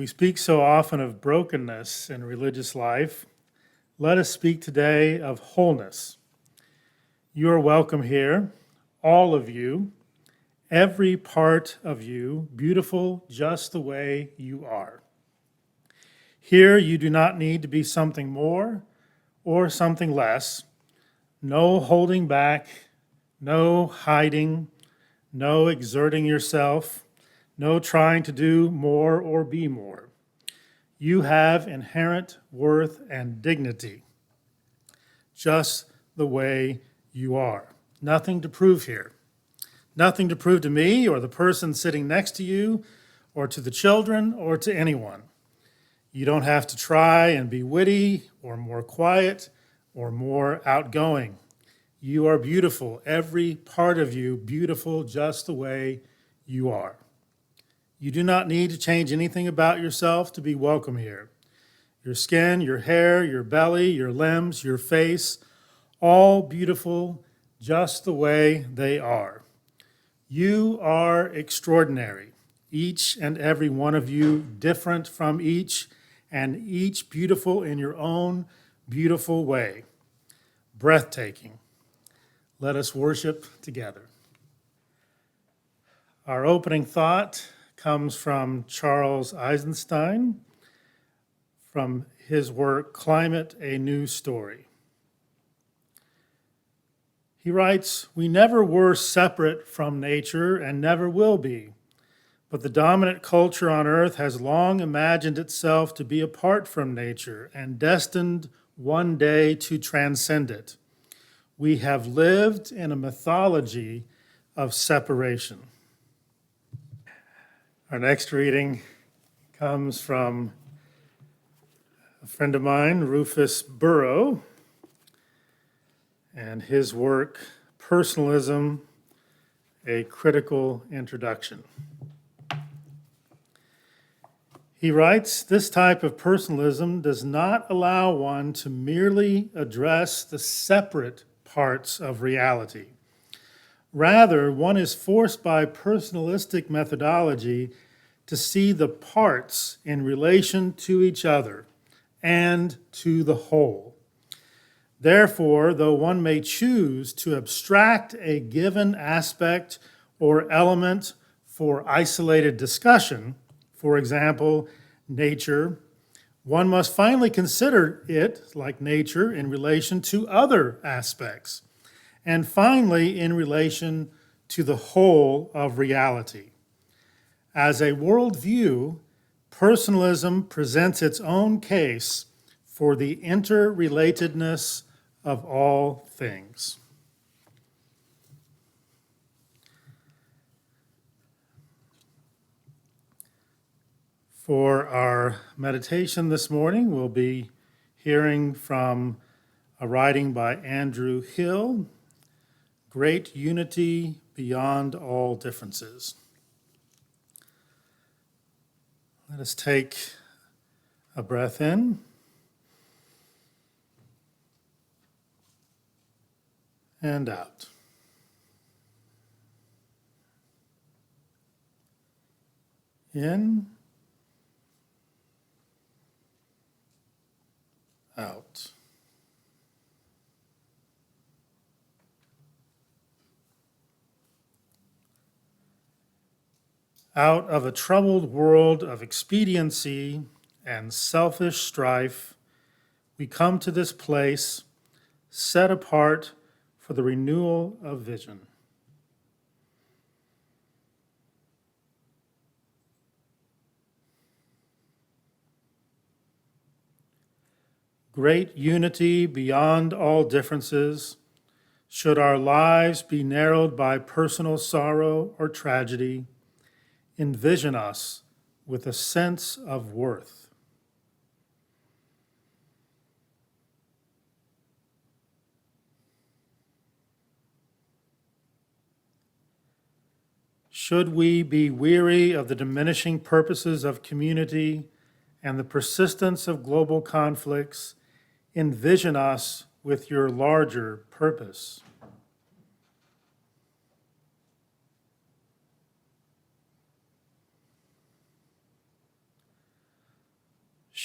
We speak so often of brokenness in religious life. Let us speak today of wholeness. You are welcome here, all of you, every part of you, beautiful just the way you are. Here you do not need to be something more or something less. No holding back, no hiding, no exerting yourself, no trying to do more or be more. You have inherent worth and dignity, just the way you are. Nothing to prove here. Nothing to prove to me or the person sitting next to you or to the children or to anyone. You don't have to try and be witty or more quiet or more outgoing. You are beautiful, every part of you beautiful just the way you are. You do not need to change anything about yourself to be welcome here. Your skin, your hair, your belly, your limbs, your face, all beautiful just the way they are. You are extraordinary, each and every one of you different from each, and each beautiful in your own beautiful way. Breathtaking. Let us worship together. Our opening thought comes from Charles Eisenstein from his work, Climate, a New Story. He writes, "We never were separate from nature and never will be, but the dominant culture on earth has long imagined itself to be apart from nature and destined one day to transcend it. We have lived in a mythology of separation." Our next reading comes from a friend of mine, Rufus Burrow, and his work, Personalism, a Critical Introduction. He writes, "This type of personalism does not allow one to merely address the separate parts of reality. Rather, one is forced by personalistic methodology to see the parts in relation to each other and to the whole. Therefore, though one may choose to abstract a given aspect or element for isolated discussion, for example, nature, one must finally consider it, like nature, in relation to other aspects, and finally in relation to the whole of reality. As a worldview, personalism presents its own case for the interrelatedness of all things." For our meditation this morning, we'll be hearing from a writing by Andrew Hill, Great Unity Beyond All Differences. Let us take a breath in and out. In, out. Out of a troubled world of expediency and selfish strife, we come to this place set apart for the renewal of vision. Great unity beyond all differences. Should our lives be narrowed by personal sorrow or tragedy, envision us with a sense of worth. Should we be weary of the diminishing purposes of community and the persistence of global conflicts, envision us with your larger purpose.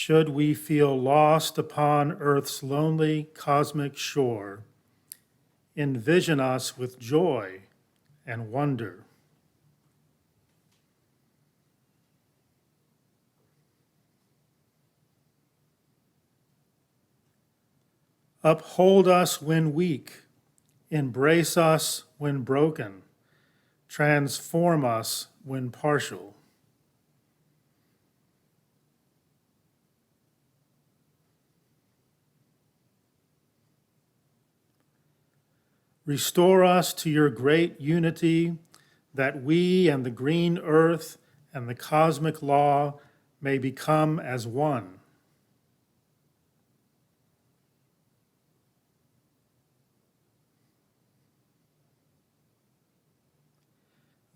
should we feel lost upon earth's lonely cosmic shore, envision us with joy and wonder. Uphold us when weak, embrace us when broken, transform us when partial. Restore us to your great unity, that we and the green earth and the cosmic law may become as one.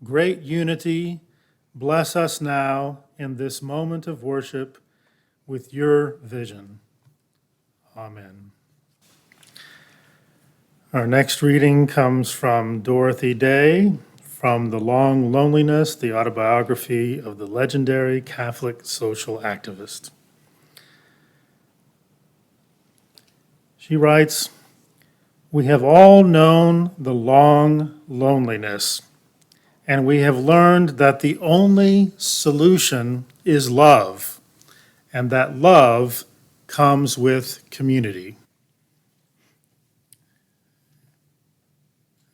Great unity, bless us now in this moment of worship with your vision. Amen. Our next reading comes from Dorothy Day, from The Long Loneliness, the autobiography of the legendary Catholic social activist. She writes, "We have all known the long loneliness, and we have learned that the only solution is love, and that love comes with community."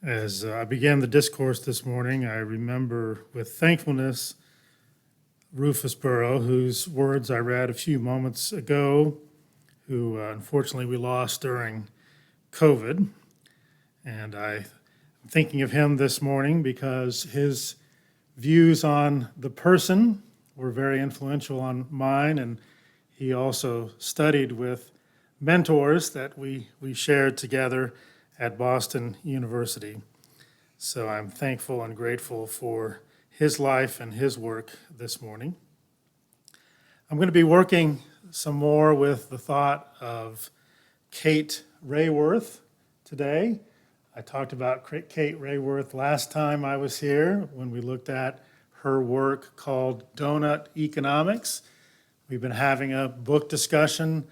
As I began the discourse this morning, I remember with thankfulness Rufus Burrow, whose words I read a few moments ago, who unfortunately we lost during COVID. And I'm thinking of him this morning because his views on the person were very influential on mine, and he also studied with mentors that we shared together at Boston University. So I'm thankful and grateful for his life and his work this morning. I'm going to be working some more with the thought of Kate Raworth today. I talked about Kate Raworth last time I was here when we looked at her work called Donut Economics. We've been having a book discussion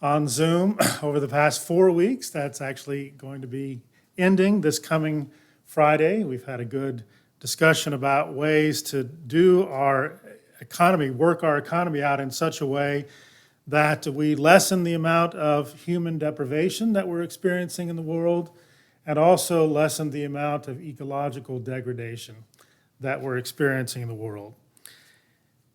on Zoom over the past 4 weeks. That's actually going to be ending this coming Friday. We've had a good discussion about ways to do our economy, work our economy out in such a way that we lessen the amount of human deprivation that we're experiencing in the world, and also lessen the amount of ecological degradation that we're experiencing in the world.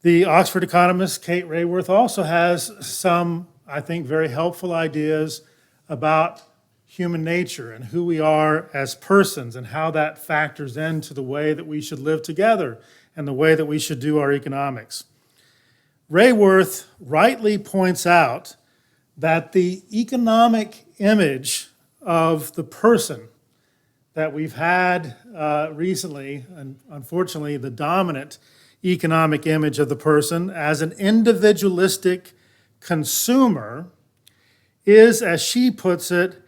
The Oxford economist Kate Raworth also has some, I think, very helpful ideas about human nature and who we are as persons and how that factors into the way that we should live together and the way that we should do our economics. Raworth rightly points out that the economic image of the person that we've had recently, and unfortunately the dominant economic image of the person as an individualistic consumer, is, as she puts it,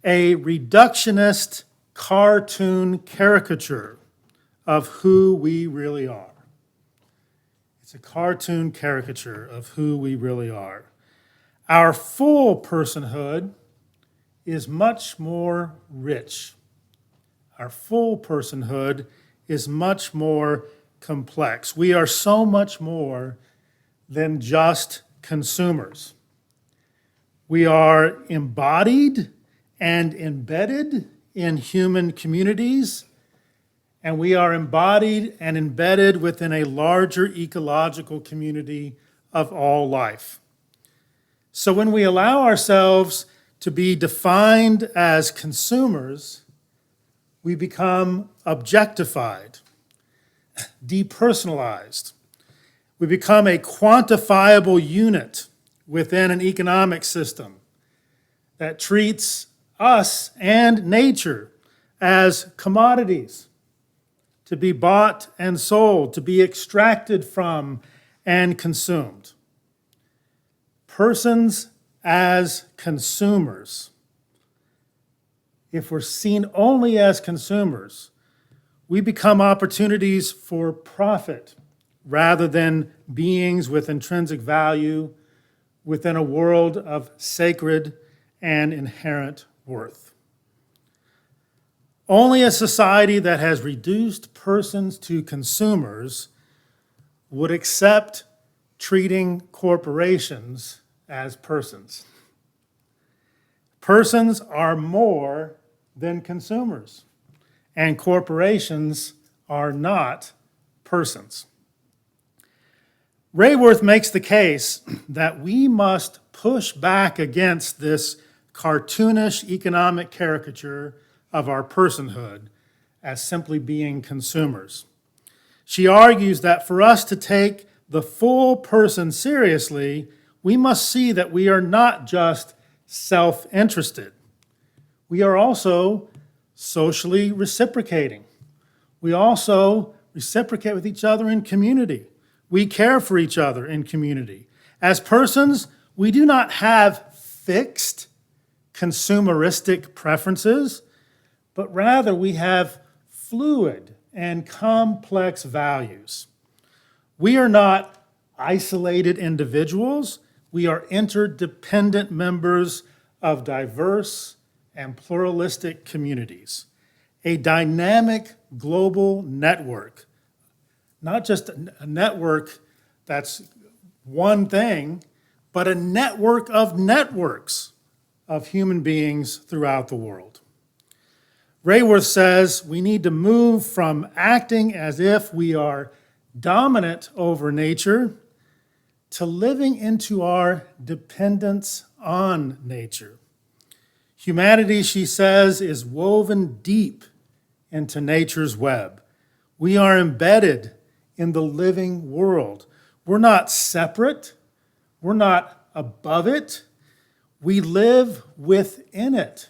a reductionist cartoon caricature of who we really are. It's a cartoon caricature of who we really are. Our full personhood is much more rich. Our full personhood is much more complex. We are so much more than just consumers. We are embodied and embedded in human communities, and we are embodied and embedded within a larger ecological community of all life. So when we allow ourselves to be defined as consumers, we become objectified, depersonalized. We become a quantifiable unit within an economic system that treats us and nature as commodities to be bought and sold, to be extracted from and consumed. Persons as consumers, if we're seen only as consumers, we become opportunities for profit rather than beings with intrinsic value, within a world of sacred and inherent worth. Only a society that has reduced persons to consumers would accept treating corporations as persons. Persons are more than consumers, and corporations are not persons. Rayworth makes the case that we must push back against this cartoonish economic caricature of our personhood as simply being consumers. She argues that for us to take the full person seriously, we must see that we are not just self-interested. We are also socially reciprocating. We also reciprocate with each other in community. We care for each other in community. As persons, we do not have fixed consumeristic preferences, but rather we have fluid and complex values. We are not isolated individuals. We are interdependent members of diverse and pluralistic communities, a dynamic global network, not just a network that's one thing, but a network of networks of human beings throughout the world. Rayworth says we need to move from acting as if we are dominant over nature to living into our dependence on nature. Humanity, she says, is woven deep into nature's web. We are embedded in the living world. We're not separate. We're not above it. We live within it.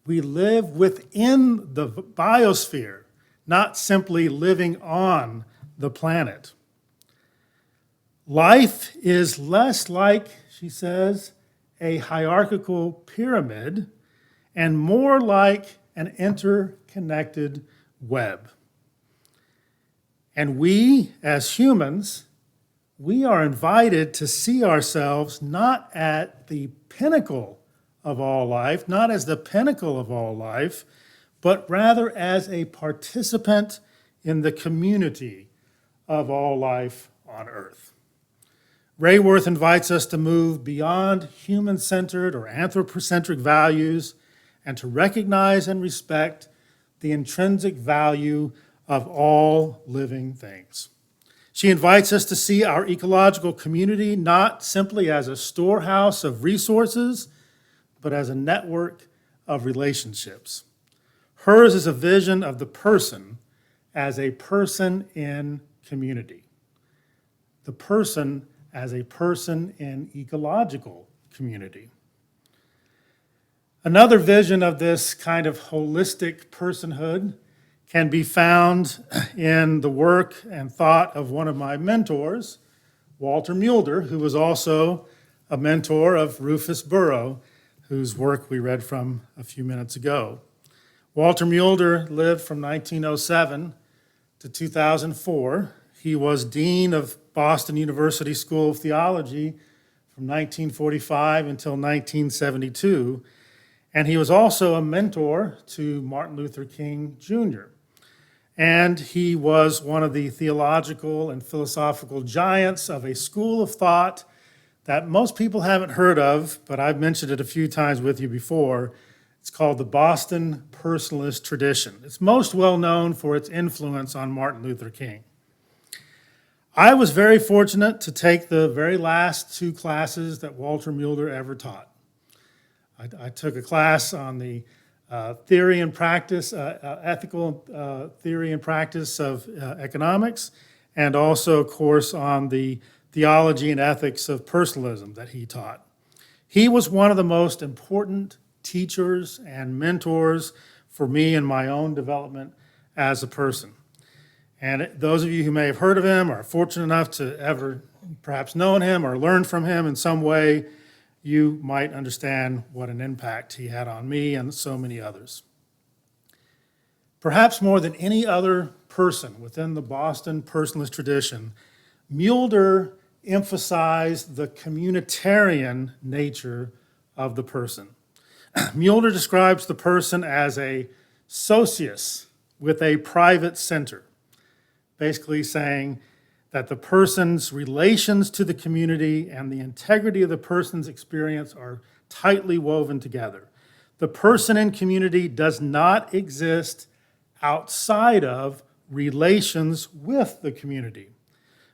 We live within the biosphere, not simply living on the planet. Life is less like, she says, a hierarchical pyramid and more like an interconnected web. And we, as humans, we are invited to see ourselves not at the pinnacle of all life, not as the pinnacle of all life, but rather as a participant in the community of all life on earth. Rayworth invites us to move beyond human-centered or anthropocentric values and to recognize and respect the intrinsic value of all living things. She invites us to see our ecological community not simply as a storehouse of resources, but as a network of relationships. Hers is a vision of the person as a person in community. The person as a person in ecological community. Another vision of this kind of holistic personhood can be found in the work and thought of one of my mentors, Walter Mulder, who was also a mentor of Rufus Burrow, whose work we read from a few minutes ago. Walter Mulder lived from 1907 to 2004. He was dean of Boston University School of Theology from 1945 until 1972, and he was also a mentor to Martin Luther King Jr. And he was one of the theological and philosophical giants of a school of thought that most people haven't heard of, but I've mentioned it a few times with you before. It's called the Boston Personalist tradition. It's most well known for its influence on Martin Luther King. I was very fortunate to take the very last two classes that Walter Mulder ever taught. I took a class on the theory and practice, ethical theory and practice of economics, and also a course on the theology and ethics of personalism that he taught. He was one of the most important teachers and mentors for me in my own development as a person. And those of you who may have heard of him or are fortunate enough to ever perhaps known him or learned from him in some way, you might understand what an impact he had on me and so many others. Perhaps more than any other person within the Boston personalist tradition, Mulder emphasize the communitarian nature of the person. Mueller describes the person as a socius with a private center, basically saying that the person's relations to the community and the integrity of the person's experience are tightly woven together. The person in community does not exist outside of relations with the community.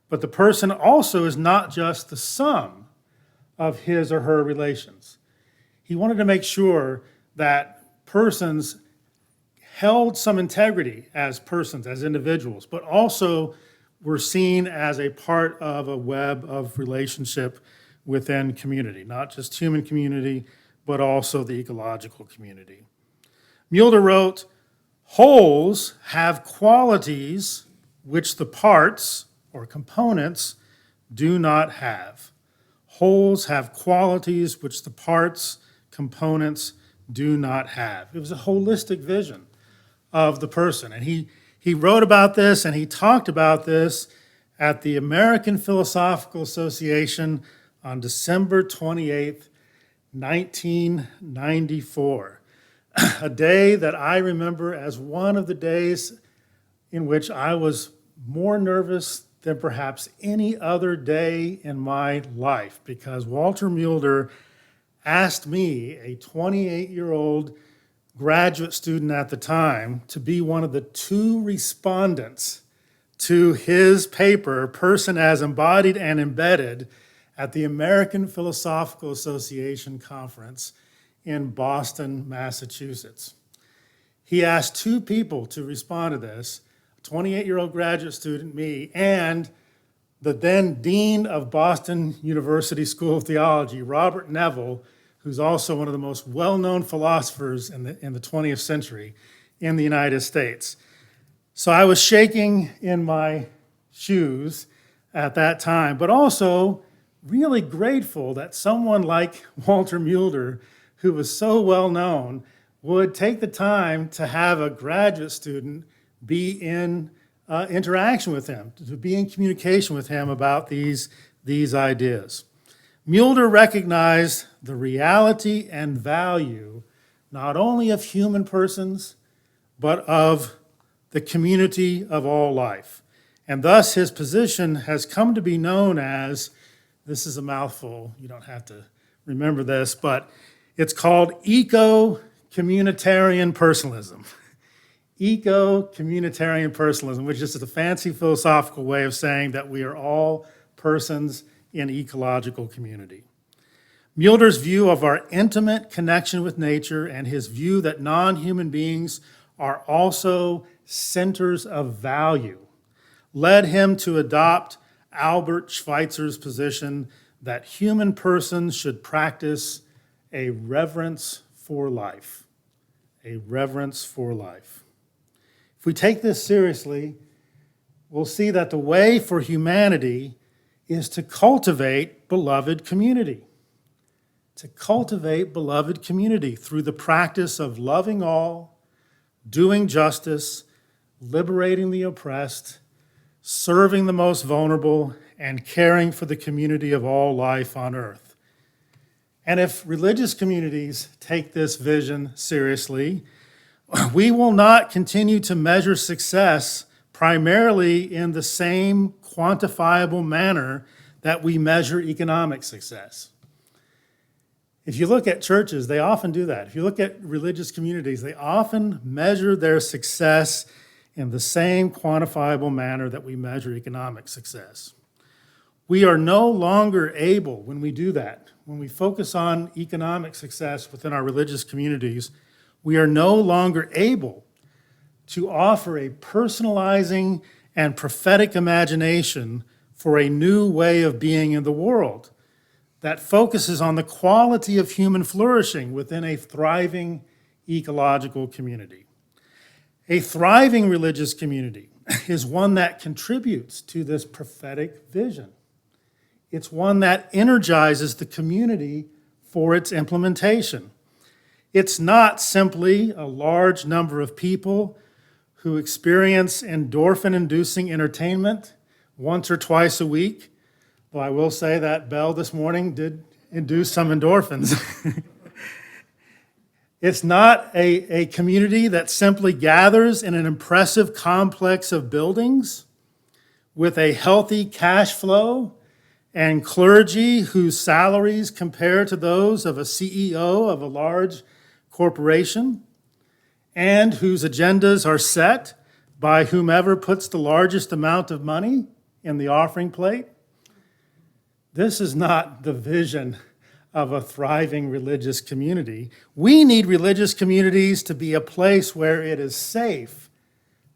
But the person also is not just the sum of his or her relations. He wanted to make sure that persons held some integrity as persons, as individuals, but also were seen as a part of a web of relationship within community, not just human community, but also the ecological community. Mueller wrote, "Wholes have qualities which the parts or components do not have." Wholes have qualities which the parts, components do not have. It was a holistic vision of the person. And he wrote about this and he talked about this at the American Philosophical Association on December 28th, 1994, a day that I remember as one of the days in which I was more nervous than perhaps any other day in my life, because Walter Mueller asked me, a 28-year-old graduate student at the time, to be one of the two respondents to his paper, Person as Embodied and Embedded, at the American Philosophical Association conference in Boston, Massachusetts. He asked two people to respond to this, a 28-year-old graduate student, me, and the then dean of Boston University School of Theology, Robert Neville, who's also one of the most well-known philosophers in the 20th century in the United States. So I was shaking in my shoes at that time, but also really grateful that someone like Walter Mueller, who was so well-known, would take the time to have a graduate student be in interaction with him, to be in communication with him about these ideas. Mueller recognized the reality and value not only of human persons, but of the community of all life. And thus his position has come to be known as, this is a mouthful, you don't have to remember this, but it's called eco-communitarian personalism. Eco-communitarian personalism, which is a fancy philosophical way of saying that we are all persons in ecological community. Mueller's view of our intimate connection with nature and his view that non-human beings are also centers of value led him to adopt Albert Schweitzer's position that human persons should practice a reverence for life. A reverence for life. If we take this seriously, we'll see that the way for humanity is to cultivate beloved community. To cultivate beloved community through the practice of loving all, doing justice, liberating the oppressed, serving the most vulnerable, and caring for the community of all life on earth. And if religious communities take this vision seriously, we will not continue to measure success primarily in the same quantifiable manner that we measure economic success. If you look at churches, they often do that. If you look at religious communities, they often measure their success in the same quantifiable manner that we measure economic success. We are no longer able, when we do that, when we focus on economic success within our religious communities, we are no longer able to offer a personalizing and prophetic imagination for a new way of being in the world that focuses on the quality of human flourishing within a thriving ecological community. A thriving religious community is one that contributes to this prophetic vision. It's one that energizes the community for its implementation. It's not simply a large number of people who experience endorphin-inducing entertainment once or twice a week, Though I will say that bell this morning did induce some endorphins. It's not a community that simply gathers in an impressive complex of buildings with a healthy cash flow and clergy whose salaries compare to those of a CEO of a large corporation and whose agendas are set by whomever puts the largest amount of money in the offering plate. This is not the vision of a thriving religious community. We need religious communities to be a place where it is safe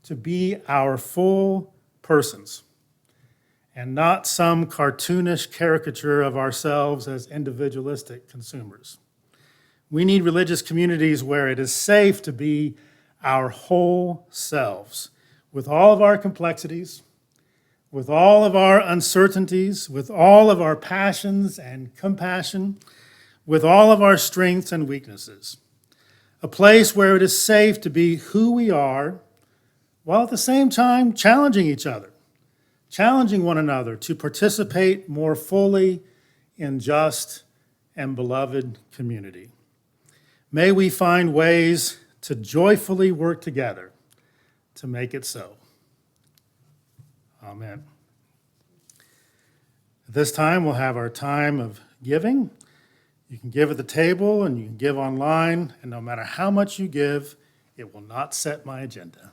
to be our full persons and not some cartoonish caricature of ourselves as individualistic consumers. We need religious communities where it is safe to be our whole selves, with all of our complexities, with all of our uncertainties, with all of our passions and compassion, with all of our strengths and weaknesses. A place where it is safe to be who we are, while at the same time challenging each other, challenging one another to participate more fully in just and beloved community. May we find ways to joyfully work together to make it so. Amen. At this time, we'll have our time of giving. You can give at the table and you can give online, and no matter how much you give, it will not set my agenda.